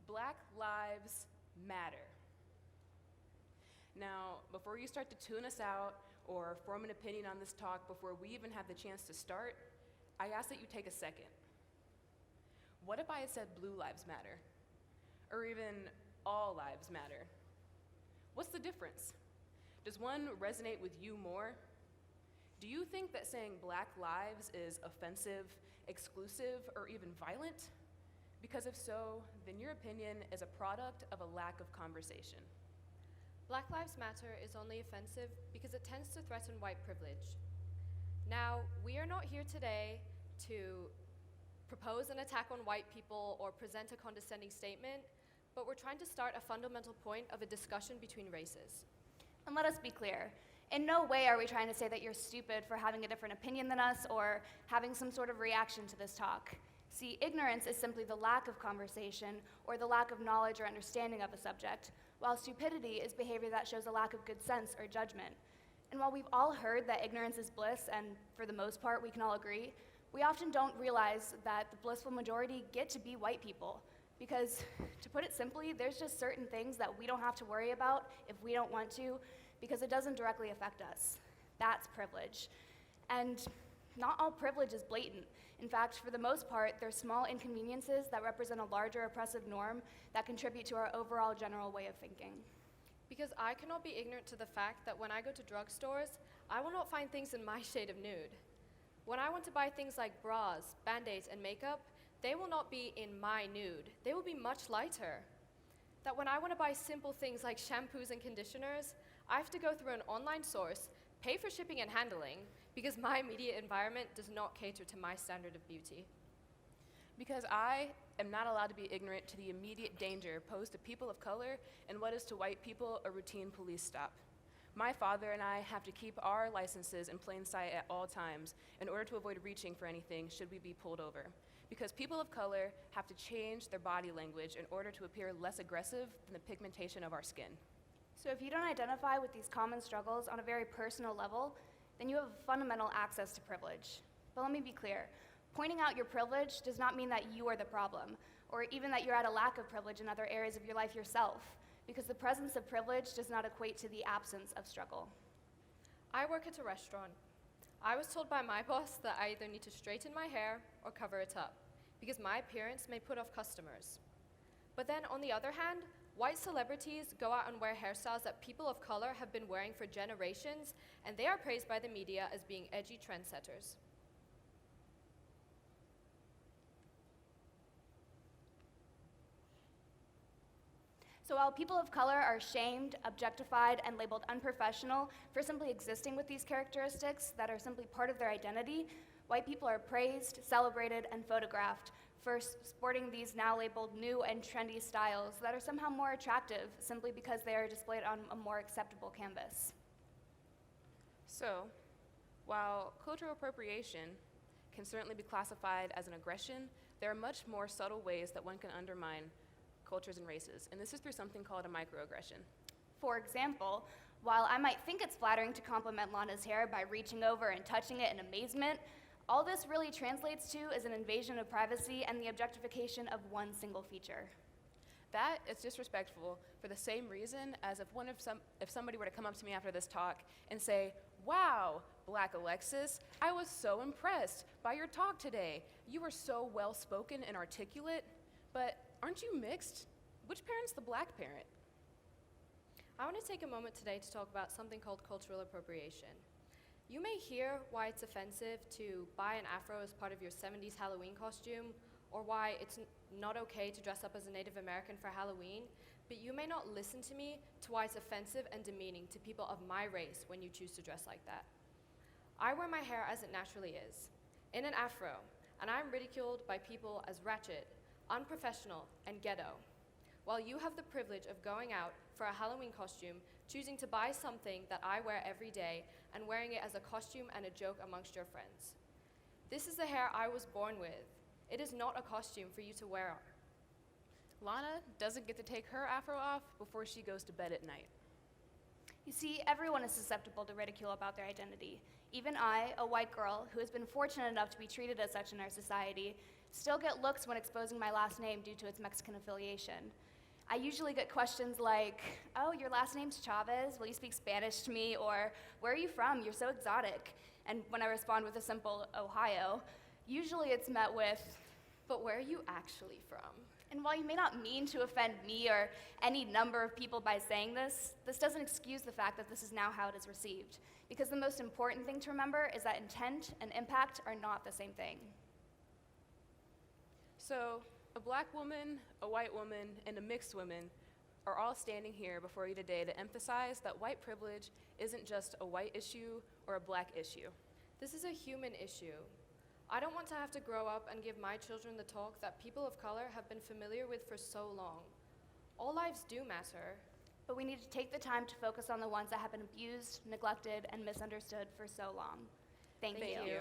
Black Lives Matter. Now, before you start to tune us out or form an opinion on this talk before we even have the chance to start, I ask that you take a second. What if I had said Blue Lives Matter? Or even All Lives Matter? What's the difference? Does one resonate with you more? Do you think that saying Black lives is offensive, exclusive, or even violent? Because if so, then your opinion is a product of a lack of conversation. Black Lives Matter is only offensive because it tends to threaten white privilege. Now, we are not here today to propose an attack on white people or present a condescending statement, but we're trying to start a fundamental point of a discussion between races. And let us be clear, in no way are we trying to say that you're stupid for having a different opinion than us or having some sort of reaction to this talk. See, ignorance is simply the lack of conversation or the lack of knowledge or understanding of a subject, while stupidity is behavior that shows a lack of good sense or judgment. And while we've all heard that ignorance is bliss, and for the most part we can all agree, we often don't realize that the blissful majority get to be white people. Because, to put it simply, there's just certain things that we don't have to worry about if we don't want to, because it doesn't directly affect us. That's privilege. And not all privilege is blatant. In fact, for the most part, there's small inconveniences that represent a larger oppressive norm that contribute to our overall general way of thinking. Because I cannot be ignorant to the fact that when I go to drugstores, I will not find things in my shade of nude. When I want to buy things like bras, band-aids, and makeup, they will not be in my nude. They will be much lighter. That when I want to buy simple things like shampoos and conditioners, I have to go through an online source, pay for shipping and handling, because my immediate environment does not cater to my standard of beauty. Because I am not allowed to be ignorant to the immediate danger posed to people of color and what is to white people a routine police stop. My father and I have to keep our licenses in plain sight at all times in order to avoid reaching for anything should we be pulled over. Because people of color have to change their body language in order to appear less aggressive than the pigmentation of our skin. So if you don't identify with these common struggles on a very personal level, then you have fundamental access to privilege. But let me be clear, pointing out your privilege does not mean that you are the problem, or even that you're at a lack of privilege in other areas of your life yourself, because the presence of privilege does not equate to the absence of struggle. I work at a restaurant. I was told by my boss that I either need to straighten my hair or cover it up, because my appearance may put off customers. But then on the other hand, white celebrities go out and wear hairstyles that people of color have been wearing for generations, and they are praised by the media as being edgy trendsetters. So while people of color are shamed, objectified, and labeled unprofessional for simply existing with these characteristics that are simply part of their identity, white people are praised, celebrated, and photographed for sporting these now labeled new and trendy styles that are somehow more attractive simply because they are displayed on a more acceptable canvas. So, while cultural appropriation can certainly be classified as an aggression, there are much more subtle ways that one can undermine cultures and races, and this is through something called a microaggression. For example, while I might think it's flattering to compliment Lana's hair by reaching over and touching it in amazement, all this really translates to is an invasion of privacy and the objectification of one single feature. That is disrespectful for the same reason as if somebody were to come up to me after this talk and say, "Wow, Black Alexis, I was so impressed by your talk today. You were so well-spoken and articulate, but aren't you mixed? Which parent's the black parent?" I want to take a moment today to talk about something called cultural appropriation. You may hear why it's offensive to buy an afro as part of your 70s Halloween costume, or why it's not okay to dress up as a Native American for Halloween, but you may not listen to me to why it's offensive and demeaning to people of my race when you choose to dress like that. I wear my hair as it naturally is, in an afro, and I'm ridiculed by people as ratchet, unprofessional, and ghetto, while you have the privilege of going out for a Halloween costume, choosing to buy something that I wear every day, and wearing it as a costume and a joke amongst your friends. This is the hair I was born with. It is not a costume for you to wear. Lana doesn't get to take her afro off before she goes to bed at night. You see, everyone is susceptible to ridicule about their identity. Even I, a white girl who has been fortunate enough to be treated as such in our society, still get looks when exposing my last name due to its Mexican affiliation. I usually get questions like, oh, your last name's Chavez, will you speak Spanish to me? Or, where are you from? You're so exotic. And when I respond with a simple Ohio, usually it's met with, But where are you actually from? and while you may not mean to offend me or any number of people by saying this, this doesn't excuse the fact that this is now how it is received. Because the most important thing to remember is that intent and impact are not the same thing. So, a black woman, a white woman, and a mixed woman are all standing here before you today to emphasize that white privilege isn't just a white issue or a black issue. This is a human issue. I don't want to have to grow up and give my children the talk that people of color have been familiar with for so long. All lives do matter. But we need to take the time to focus on the ones that have been abused, neglected, and misunderstood for so long. Thank you. Thank you.